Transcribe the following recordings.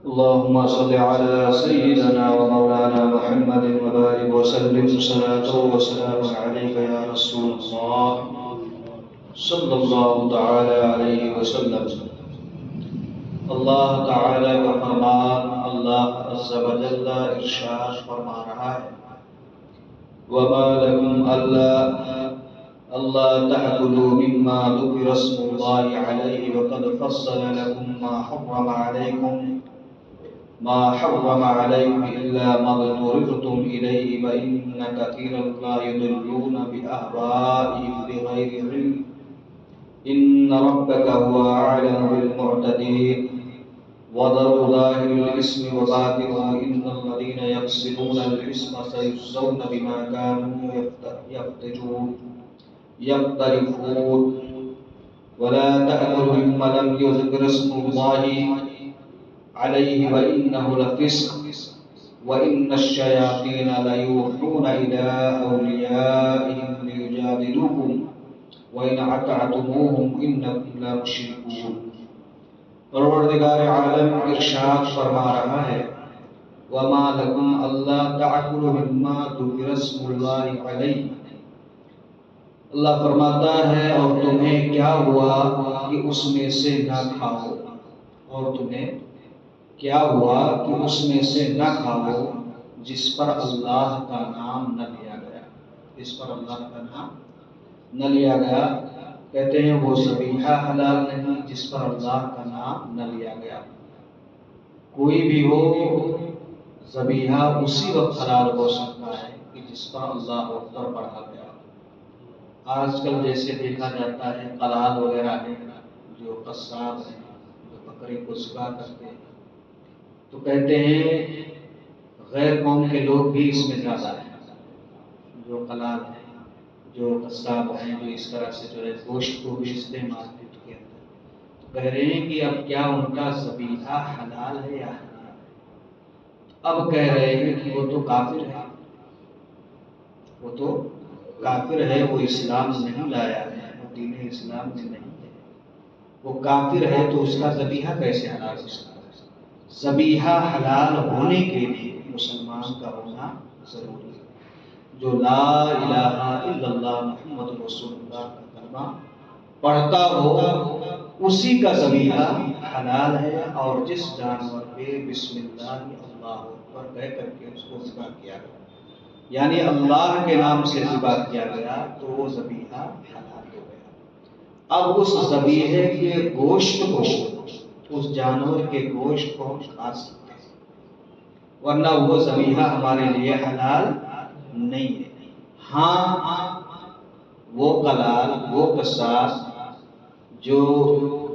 اللهم صل على سيدنا ومولانا محمد وبارك وسلم صلاة وسلام عليك يا رسول الله صلى الله تعالى عليه وسلم. اللہ تعالی کا فرمان اللہ عز و جل ارشاد فرما رہا ہے وما لكم ألا تأكلوا مما ذكر اسم الله عليه وقد فصل لكم ما حرم عليكم إلا ما اضطررتم إليه وإن كثيرا لا يضلون بأهوائهم بغير علم إن ربك هو أعلم بالمعتدين وذروا ظاهر الإثم وباطنه إن الذين يكسبون الإثم سيجزون بما كانوا يقترفون ولا تأكلوا مما لم يذكر اسم الله عليه وإنه لفسق وإن الشياطين ليوحون إلى أوليائهم ليجادلوكم وَإِنْ عَتَعْتُمُوهُمْ إِنَّكُمْ لَمُشْرِكُونَ. پروردگار عالم ارشاد فرما رہا ہے وَمَا لَكُمْ أَلَّا تَأْكُلُوا مِمَّا ذُكِرَ اسْمُ اللَّهِ عَلَيْهِ. اللہ فرماتا ہے اور تمہیں کیا ہوا کہ اس میں سے نہ کھاؤ، اور تمہیں کیا ہوا کہ اس میں سے نہ کھاؤ جس پر اللہ کا نام نہ لیا گیا، جس پر اللہ کا نام نہ لیا گیا. کہتے ہیں وہ ذبیحہ حلال نہیں جس پر اللہ کا نام نہ لیا گیا. کوئی بھی ہو ذبیحہ اسی وقت حلال ہو سکتا ہے کہ جس پر اللہ اکبر پڑھا گیا. آج کل جیسے دیکھا جاتا ہے قلال وغیرہ ہیں جو قصاب ہیں جو بکرے کو ذبح کرتے ہیں، تو کہتے ہیں غیر قوم کے لوگ بھی اس میں زیادہ ہیں، جو قلال ہیں جو قصاب ہیں جو اس طرح سے جو ہے گوشت کو بیچتے ہیں مارکیٹ کے اندر. تو کہہ رہے ہیں کہ اب کیا ان کا ذبیحہ حلال ہے یا حرام ہے؟ اب کہہ رہے ہیں کہ وہ تو کافر ہے، وہ تو کافر ہے، وہ اسلام نہیں لایا ہے، وہ دین اسلام میں نہیں ہے، وہ کافر ہے، تو اس کا ذبیحہ کیسے حلال ہو سکتا ہے؟ ذبیحہ حلال ہونے کے لیے مسلمان کا ہونا ضروری ہے. جو لا الہ الا اللہ محمد رسول اللہ کا کلمہ پڑھتا ہو اسی کا ذبیحہ حلال ہے. اور جس جانور پہ بسم اللہ اللہ اکبر کہہ کر کے اس کو ذبح کیا گیا، یعنی اللہ کے نام سے ذبح کیا گیا، تو وہ ذبیحہ حلال ہو گیا. اب اس ذبیحے کے گوشت کو، اس جانور کے گوشت کو کھا سکتے ہیں، ورنہ وہ ذبیحہ ہمارے لیے حلال نہیں ہے. ہاں وہ قلال، وہ قصاص جو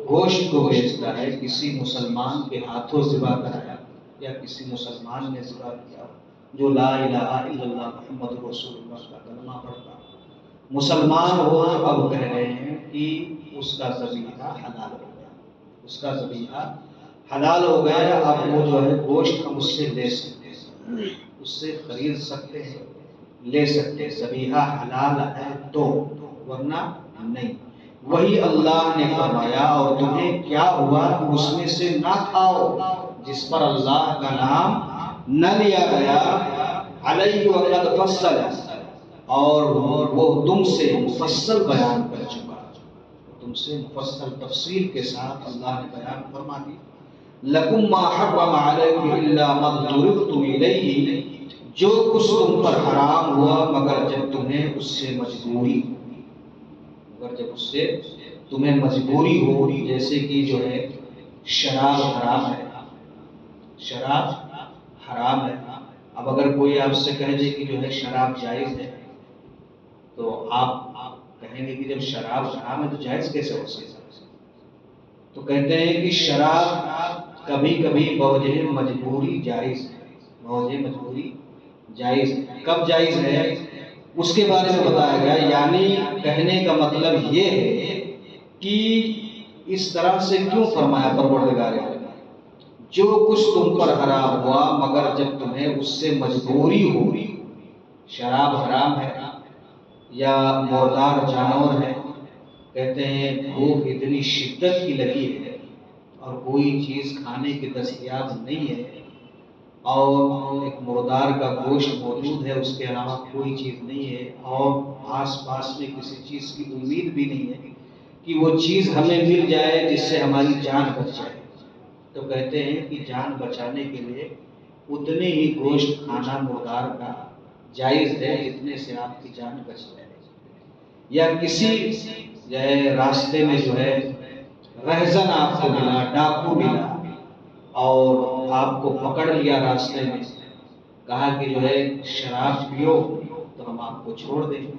گوشت کو بیچتا ہے، کسی مسلمان کے ہاتھوں ذبح کرایا یا کسی مسلمان نے ذبح کیا جو لا الہ الا اللہ محمد رسول اللہ کا کلمہ پڑھتا مسلمان ہو، اب کہہ رہے ہیں کہ اس کا ذبیحہ حلال ہو گیا، اس کا ذبیحہ حلال ہو گیا. اب وہ جو ہے گوشت ہم اس سے لے سکتے ہیں، اس سے خرید سکتے ہیں، لے سکتے. ذبیحہ حلال ہے تو، ورنہ نہیں. وہی اللہ نے فرمایا اور تمہیں کیا ہوا کہ اس میں سے نہ کھاؤ جس پر اللہ کا نام نہ لیا گیا. علیہ وقد فصل، اور وہ تم سے مفصل بیان کر چکا، تم سے مفصل تفصیل کے ساتھ اللہ نے بیان فرما دی. لکم ما حرم علیکم الا ما اضطررتم الیہ، جو کچھ تم پر حرام ہوا مگر جب تمہیں اس سے مجبوری، مگر جب اس سے تمہیں مجبوری ہو. جیسے کہ جو ہے شراب حرام ہے، شراب حرام ہے. اب اگر کوئی آپ سے کہہ دے کہ جو ہے شراب جائز ہے، تو آپ کہیں گے کہ جب شراب حرام ہے تو جائز کیسے ہو سکتا ہے؟ تو کہتے ہیں کہ شراب کبھی کبھی بوجہ مجبوری جائز ہے، بوجہ مجبوری جائز ہے. کب جائز ہے اس کے بارے میں بتایا گیا. یعنی کہنے کا مطلب یہ ہے کہ اس طرح سے کیوں فرمایا پروردگار نے، جو کچھ تم پر حرام ہوا مگر جب تمہیں اس سے مجبوری ہو. شراب حرام ہے یا مردار جانور ہے، کہتے ہیں بھوک اتنی شدت کی لگی ہے اور کوئی چیز کھانے کی دستیاب نہیں ہے اور ایک مردار کا گوشت موجود ہے، اس کے علاوہ کوئی چیز نہیں ہے، اور آس پاس میں کسی چیز کی امید بھی نہیں ہے کہ وہ چیز ہمیں مل جائے جس سے ہماری جان بچ جائے، تو کہتے ہیں کہ جان بچانے کے لیے اتنے ہی گوشت کھانا مردار کا جائز ہے جتنے سے آپ کی جان بچ جائے۔ یا کسی جو ہے راستے میں جو ہے رہزن آپ کو ملا، ڈاکو ملا، اور آپ کو پکڑ لیا راستے میں، کہا کہ جو ہے شراب پیو تو ہم آپ کو چھوڑ دیں گے،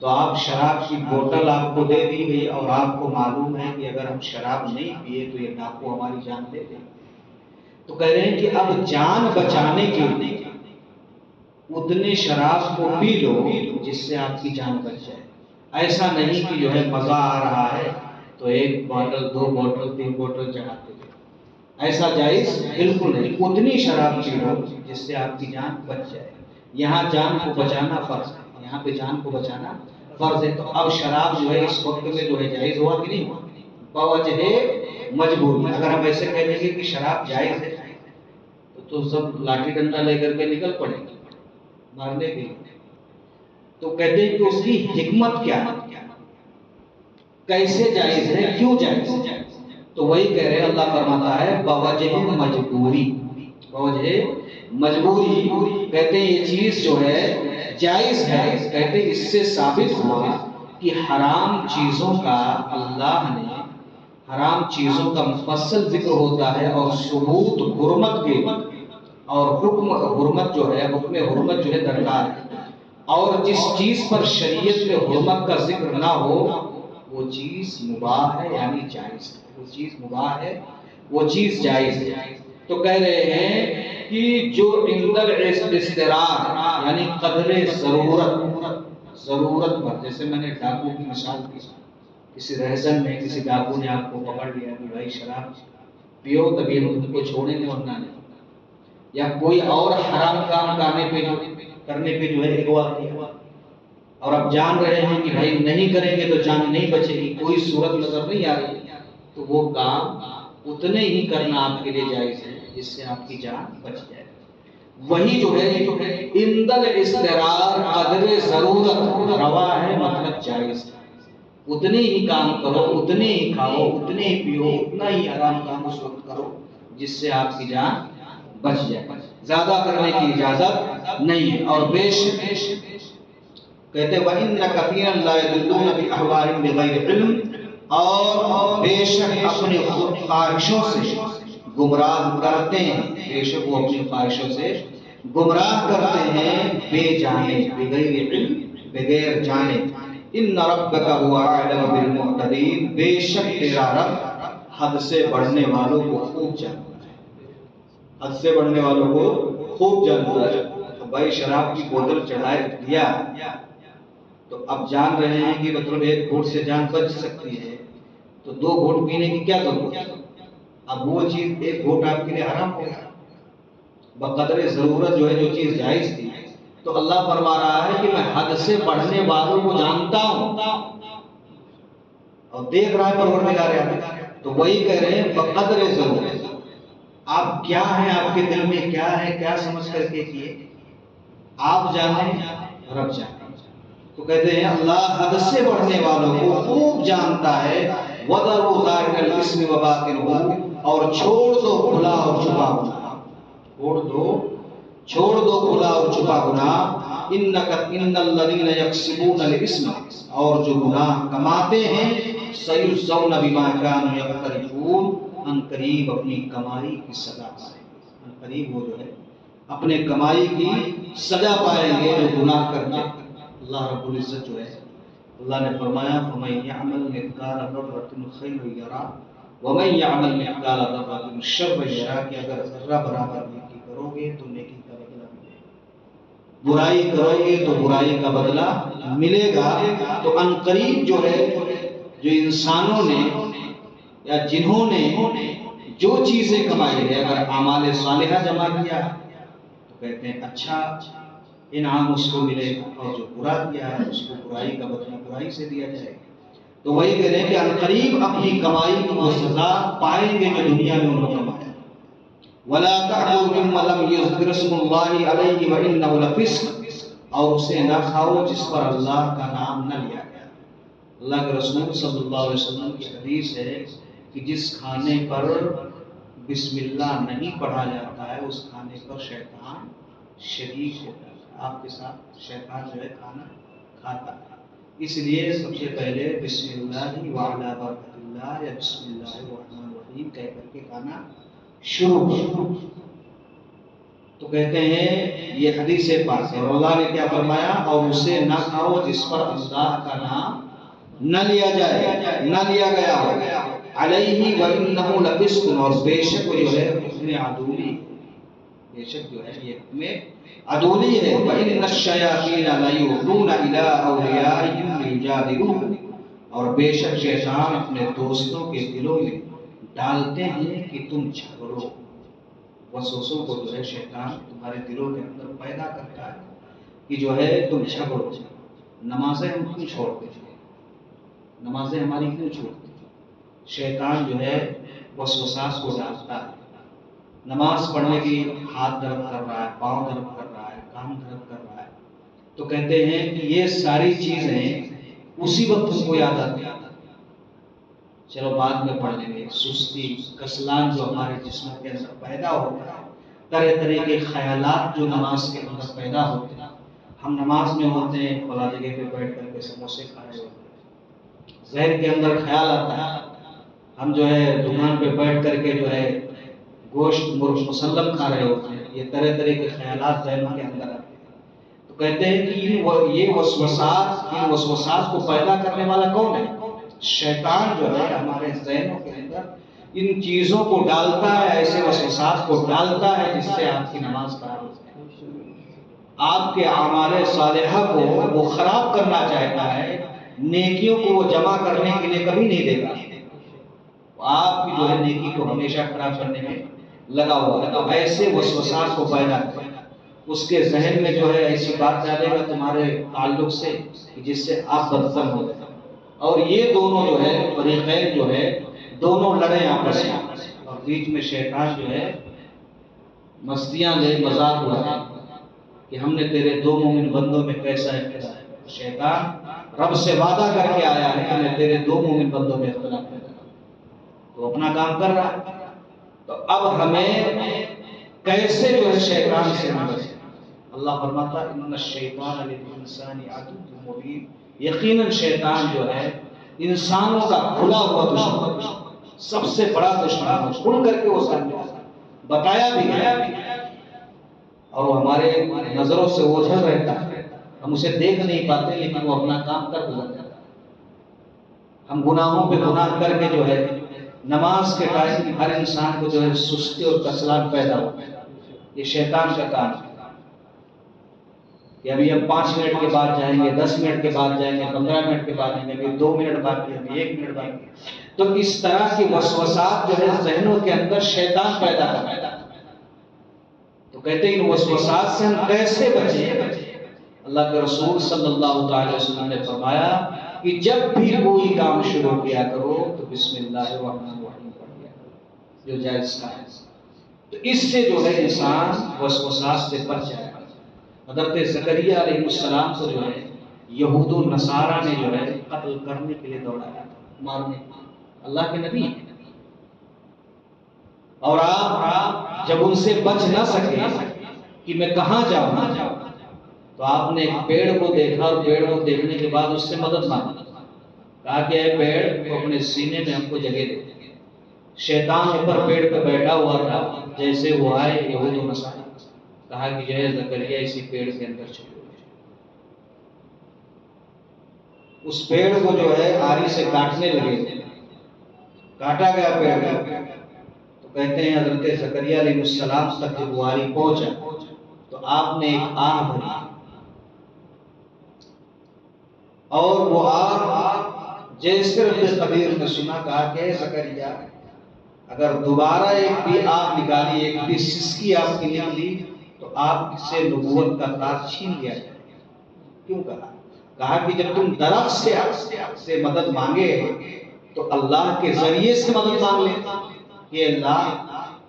تو آپ شراب کی بوتل آپ کو دے دی گئی اور آپ کو معلوم ہے کہ اگر ہم شراب نہیں پیے تو یہ ڈاکو ہماری جان لے دیں گے، تو کہہ رہے ہیں کہ اب جان بچانے کے لیے اتنے شراب کو پی لو جس سے آپ کی جان بچ جائے۔ ایسا نہیں کہ جو ہے مزہ آ رہا ہے تو ایک بوتل، دو بوتل، تین بوتل چڑھاتے ہیں، ایسا جائز بالکل نہیں۔ اتنی شراب پی لو جس سے آپ کی جان بچ جائے۔ یہاں جان کو بچانا فرض ہے، یہاں پہ جان کو بچانا فرض ہے، تو اب شراب جو ہے اس وقت میں جو ہے جائز ہوا کہ نہیں ہوا؟ بوجہ مجبوری۔ اگر ہم ایسے کہہ دیں گے کہ شراب جائز ہے تو سب لاٹھی ڈنڈا لے کر کے نکل پڑیں گے مارنے کے لیے، تو کہتے ہیں کہ اس کی حکمت کیا ہے، کیسے جائز ہے، کیوں جائز ہے؟ تو وہی کہہ رہے ہیں، اللہ فرماتا ہے بوجہ مجبوری، بوجہ مجبوری، کہتے ہیں یہ چیز جو ہے جائز ہے، کہتے ہیں اس سے ثابت ہوا کہ حرام چیزوں کا اللہ نے، حرام چیزوں کا مفصل ذکر ہوتا ہے اور ثبوت حرمت کے، اور حکم حرمت جو ہے، حکم حرمت جو ہے درکار ہے، اور جس چیز پر شریعت میں حرمت کا ذکر نہ ہو وہ چیز مباح ہے، یعنی جائز ہے، وہ چیز مباح ہے، وہ چیز جائز ہے۔ تو کہہ رہے ہیں کہ جو عند الاضطرار یعنی قدر ضرورت پر، جیسے میں نے ڈاکو کی مثال دی، کسی رہزن میں کسی ڈاکو نے آپ کو پکڑ لیا کہ بھائی شراب پیو تبھی ہم تم کو چھوڑیں گے ورنہ نہیں، یا کوئی اور حرام کام کرنے پہ جو ہے اغوا کیا، اور اب جان رہے ہیں کہ بھائی نہیں کریں گے تو جان نہیں بچے گی، کوئی صورت نظر نہیں آ رہی، تو وہ کام اتنے ہی کرنا آپ کے لیے جائز ہے جس سے آپ کی جان بچ جائے۔ وہی جو ہے عند الاضطرار قدر ضرورت روا ہے، مطلب جائز ہے، اتنے ہی کام کرو، اتنے ہی کھاؤ، اتنے ہی پیو، اتنا ہی حرام کام اس وقت کرو جس سے آپ کی جان بچ جائے، زیادہ کرنے کی اجازت نہیں ہے۔ اور کہتے ہیں وَإِنَّ كَثِيرًا لَا يَضِلُّونَ بِأَهْوَائِهِمْ بِغَيْرِ عِلْمٍ، اور بے شک اپنی خواہشوں سے گمراہ کرتے ہیں، بے شک وہ اپنی خواہشوں سے گمراہ کرتے ہیں بے جانے، بغیر علم، بغیر جانے۔ إِنَّ رَبَّكَ هُوَ أَعْلَمُ بِالْمُعْتَدِينَ، بے شک تیرا رب حد سے بڑھنے والوں کو خوب جانتا ہے، حد سے بڑھنے والوں کو خوب جانتا ہے۔ تو بھائی شراب کی بوتل چڑھائے دیا تو اب جان رہے ہیں کہ مطلب ایک گھوٹ سے جان بچ سکتی ہے، تو دو گھوٹ پینے کی کیا ضرورت ہے؟ اب وہ چیز ایک گھوٹ آپ کے لیے حرام ہو گیا، بقدر ضرورت جو ہے جو چیز جائز تھی، تو اللہ فرما رہا ہے کہ میں حد سے بڑھنے والوں کو جانتا ہوں اور دیکھ رہا ہے پروردگار عالم، تو وہی کہہ رہے ہیں بقدر ضرورت، آپ کیا ہیں، آپ کے دل میں کیا ہے، کیا سمجھ کر کے کیے، آپ جانیں، رب جانیں۔ تو کہتے ہیں اللہ حد سے بڑھنے والوں کو خوب جانتا ہے، وَذَرُوا ظَاهِرَ الْإِثْمِ وَبَاطِنَهُ، اور چھوڑ دو کھلا اور چھپا گناہ، چھوڑ دو کھلا اور چھپا گناہ، إِنَّ الَّذِينَ يَكْسِبُونَ الْإِثْمَ، اور جو گناہ کماتے ہیں، سَيُجْزَوْنَ بِمَا كَانُوا يَقْتَرِفُونَ، ان قریب اپنی کمائی کی سزا پائیں گے، ان قریب وہ جو ہے اپنے کمائی کی سزا پائیں گے جو گناہ کرتے ہیں۔ اللہ رب العزت جو ہے، اللہ نے فرمایا فَمَن يَعْمَلْ مِثْقَالَ ذَرَّةٍ خَيْرًا يَرَهُ وَمَن يَعْمَلْ مِثْقَالَ ذَرَّةٍ شَرًّا يَرَهُ، کہ اگر ذرہ برابر نیکی کرو گے تو نیکی کا بدلہ ملے گا، برائی کرو گے تو برائی کا بدلہ ملے گا۔ تو ان قریب جو ہے جو انسانوں نے یا جنہوں نے جو چیزیں کمائی ہے، اگر اعمال صالحہ جمع کیا تو کہتے ہیں اچھا انعام اس کو ملے گا، اور جو برا کیا ہے اس کو برائی کا بدلہ برائی سے دیا جائے گا۔ تو وہی کہہ رہے ہیں کہ عنقریب اپنی کمائی کی وہ سزا پائیں گے جو دنیا میں انہوں نے کمایا۔ وَلَا تَأْكُلُوا مِمَّا لَمْ يُذْكَرِ اسْمُ اللَّهِ عَلَيْهِ وَإِنَّهُ لَفِسْقٌ، اور اسے نہ کھاؤ جس پر اللہ کا نام نہ لیا گیا۔ اللہ کے رسول صلی اللہ علیہ وسلم کی حدیث ہے کہ جس کھانے پر بسم اللہ نہیں پڑھا جاتا ہے اس کھانے پر شیطان شریک ہوتا ہے، آپ کے ساتھ شیطان جو ہے کھانا کھاتا ہے۔ اس لیے سب سے پہلے بسم اللہ وعلی برکت اللہ یا بسم اللہ الرحمن الرحیم کہہ کر کے کھانا شروع کرو۔ تو کہتے ہیں یہ حدیث پاک ہے، اور اللہ نے کیا فرمایا، اور اسے نہ کھاؤ جس پر اللہ کا نام نہ لیا جائے، نہ لیا گیا ہو، علیہ وَإِنَّهُ لَفِسْقٌ، اور بے شک وہ جو ہے حکم عدولی، بے شک جو ہے یہ حکم عدولی ہے۔ وَإِنَّ الشَّيَاطِينَ لَيُوحُونَ إِلَىٰ أَوْلِيَائِهِمْ لِيُجَادِلُوكُمْ، اور بے شک شیطان اپنے دوستوں کے دلوں میں ڈالتے ہیں کہ تم جھگڑو۔ وسوسوں کو جو ہے شیطان تمہارے دلوں کے اندر پیدا کرتا ہے کہ جو ہے تم جھگڑو۔ نمازیں ہم کیوں چھوڑتے ہیں؟ نمازیں ہماری کیوں چھوڑتے ہیں؟ شیطان جو ہے وسوساس کو ڈالتا ہے۔ نماز پڑھنے کی ہاتھ درد کر رہا ہے، پاؤں درد کر رہا ہے، کان درد کر رہا ہے، تو کہتے ہیں کہ یہ ساری چیزیں اسی وقت تم کو یاد آتی ہیں، چلو بعد میں پڑھ لیں گے۔ سستی، کسلان جو ہمارے جسم کے اندر پیدا ہوتا ہے، طرح طرح کے خیالات جو نماز کے اندر پیدا ہوتے ہیں۔ ہم نماز میں ہوتے ہیں، فلاں جگہ پہ بیٹھ کر کے سموسے کھا رہے ہوتے ہیں، ذہن کے اندر خیال آتا ہے۔ ہم جو ہے دکان پہ بیٹھ کر کے جو ہے گوشت مرغ مسلم کھا رہے ہوتے ہیں، یہ طرح طرح کے خیالات ذہن کے اندر آتے ہیں۔ تو کہتے ہیں کہ یہ وسوسات، ان وسوسات کو پیدا کرنے والا کون ہے؟ شیطان جو ہے ہمارے ذہنوں کے اندر ان چیزوں کو ڈالتا ہے، ایسے وسوسات کو ڈالتا ہے جس سے آپ کی نماز خراب ہوتی ہے، آپ کے اعمال صالحہ کو وہ خراب کرنا چاہتا ہے، نیکیوں کو وہ جمع کرنے کے لیے کبھی نہیں دے گا، آپ کی جو ہے نیکی کو ہمیشہ خراب کرنے میں لگا ہوا ہے۔ تو ایسے وسوسات کو پیدا کرے، اس کے ذہن میں جو ہے ایسی بات ڈالے گا تمہارے تعلق سے جس سے آپ بدظن ہو جائیں، اور یہ دونوں جو ہے فریقین جو ہے دونوں لڑیں آپس میں، اور بیچ میں شیطان جو ہے مستیاں لے، مذاق اڑائے کہ ہم نے تیرے دو مومن بندوں میں کیسا اختلاف ہے۔ شیطان رب سے وعدہ کر کے آیا ہے کہ میں تیرے دو مومن بندوں میں اختلاف کروں، تو اپنا کام کر رہا ہے۔ تو اب ہمیں کیسے جو ہے شیطان سے بچیں؟ اللہ فرماتا ہے ان الشیطان للانسان عدو مبین، یقیناً شیطان جو ہے انسانوں کا کھلا ہوا دشمن، سب سے بڑا دشمن، کھل کر کے وہ سامنے بتایا بھی گیا، اور وہ ہمارے نظروں سے اوجھل رہتا ہے، ہم اسے دیکھ نہیں پاتے لیکن وہ اپنا کام کر گزر جاتا ہے۔ ہم گناہوں پہ گناہ کر کے جو ہے نماز کے ٹائم ہر انسان کو جو ہے سستی اور کسلان پیدا ہوتا ہے، یہ شیطان کا کام ہے کہ ابھی ہم 5 منٹ کے بعد جائیں گے، 10 منٹ کے بعد جائیں گے، 15 منٹ کے بعد جائیں گے، ابھی 2 منٹ بعد جائیں گے، 1 منٹ بعد۔ تو اس طرح کی وسوسات جو ہے ذہنوں کے اندر شیطان پیدا کرتا ہے۔ تو کہتے ہیں ان وسوسات سے ہم کیسے بچیں؟ اللہ کے رسول صلی اللہ تعالی وسلم نے فرمایا کہ جب بھی کوئی کام شروع کیا کرو تو بسم اللہ الرحمن الرحیم پڑھ لیا کرو، جو جائز کا ہے۔ تو اس سے جو ہے انسان وسوسات سے بچ جائے گا۔ حضرت زکریا علیہ السلام کو جو ہے یہود و نصارہ نے جو ہے قتل کرنے کے لیے دوڑایا، مارنے، اللہ کے نبی، اور آپ جب ان سے بچ نہ سکے کہ میں کہاں جاؤں، تو آپ نے ایک پیڑ کو دیکھا، اور پیڑ کو دیکھنے کے بعد اس سے مدد مانگی، کہا کہ اے پیڑ تو اپنے سینے میں ہم کو جگہ دے۔ شیطان اوپر پیڑ پہ بیٹھا ہوا تھا، جیسے وہ آئے یہود و نصارہ، کہا کہ جو ہے زکریا اسی پیڑ کے اندر چھپے ہوئے، اس پیڑ کو جو ہے آری سے کاٹنے لگے، کاٹا گیا پیڑ۔ تو کہتے ہیں حضرت زکریا علیہ السلام تک جب وہ آری پہنچا تو آپ نے ایک آہ بھری، اور وہ آہ جیسے رب قدیر نے سنا، کہا کہ زکریا اگر دوبارہ ایک بھی آہ نکالی، ایک بھی سسکی آپ کی نکلی تو آپ سے نبوت کا تاج چھین لیا جائے۔ کیوں کہا؟ کہا کہ جب تم درخت سے مدد مانگے تو اللہ کے ذریعے سے مدد مانگ لے کہ اللہ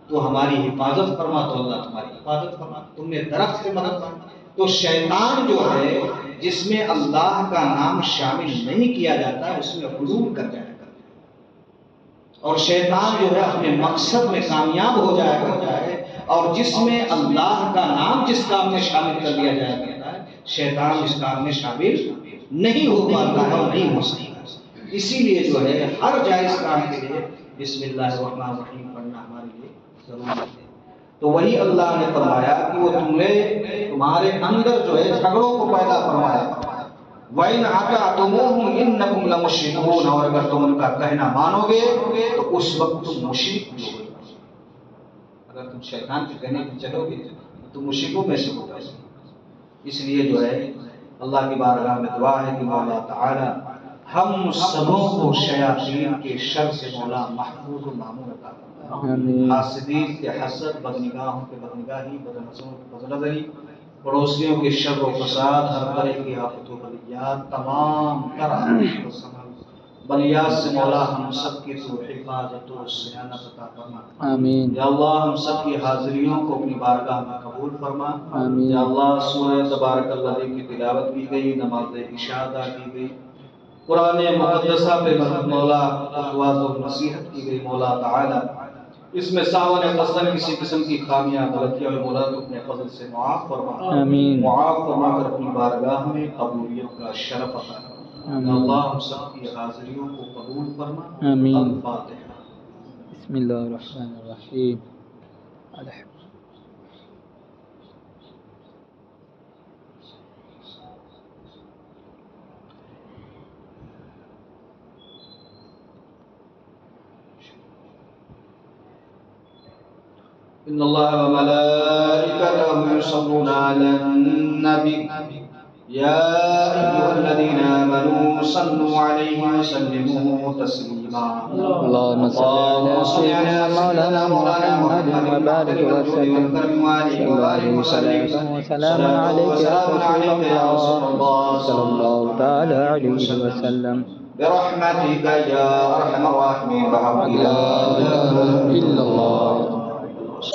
تو ہماری حفاظت فرما، تو اللہ تمہاری حفاظت فرما. تم نے درخت سے مدد مانگی. تو شیطان جو ہے جس میں اللہ کا نام شامل نہیں کیا جاتا اس میں غرور کر جائے گا، اور شیطان جو ہے اپنے مقصد میں کامیاب ہو جائے گا. اور جس میں اللہ کا نام جس کام میں شامل کر دیا جایا کرتا ہے شیطان اس کام میں شامل نہیں ہو پاتا ہے اور نہیں ہو سکتا. اسی لیے جو ہے ہر جائز کام کے لیے بسم اللہ الرحمن الرحیم پڑھنا ہمارے لیے ضروری ہے. تو وہی اللہ نے فرمایا کہ وہ تمہارے اندر جو ہے جھگڑوں کو پیدا فرمایا. وَإِنْ عَطَعْتُمُوهُمْ إِنَّكُمْ لَمُشْرِكُونَ، اور اگر تم ان کا کہنا مانو گے تو اس وقت تم مشرک بھی ہو. اگر تم شیطان کے کہنے پہ چلو گے تو تم مشرکوں میں سے ہو جاؤ. اس لیے جو ہے اللہ کی بارگاہ میں دعا ہے کہ مولا تعالی ہم سبوں کو شیاطین کے شر سے مولا محفوظ و معمون عطا فرمائے. حاسدین کے حسد، بدنگاہوں کے بدنگاہی، بدنظروں کی بدنظری، پڑوسیوں کے شر و فساد، ہر طرح کی آفت و بلیات، تمام بلیات سے مولا ہم سب کی تو حفاظت و سیانت عطا فرما. آمین. یا اللہ ہم سب کی حاضریوں کو اپنی بارگاہ میں قبول فرما. آمین. یا اللہ سورہ تبارک الذی کی تلاوت کی گئی، نماز عشاء ادا کی گئی، قرآن مقدسہ پہ مولا وعظ و نصیحت کی گئی. مولا تعالی اس میں ساون قصدن کسی قسم کی خامیاں غلطیاں اور مولا تو اپنے فضل سے معاف فرما. آمین. معاف فرما کر اپنی بارگاہ میں قبولیت کا شرف عطا فرما. اللہ ہم سب کی حاضریوں کو قبول فرما. آمین. الفاتحہ. بسم اللہ الرحمن الرحیم. ان اللہ و ملائکتہ یصلون علی النبی یا ایھا الذین آمنوا صلوا علیہ وسلموا تسلیما. اللهم صل على سيدنا مولانا محمد وبارك وسلم. وسلام عليك يا رسول الله صلى الله تعالى عليه وسلم. برحمتك يا ارحم الراحمين. لا اله الا الله.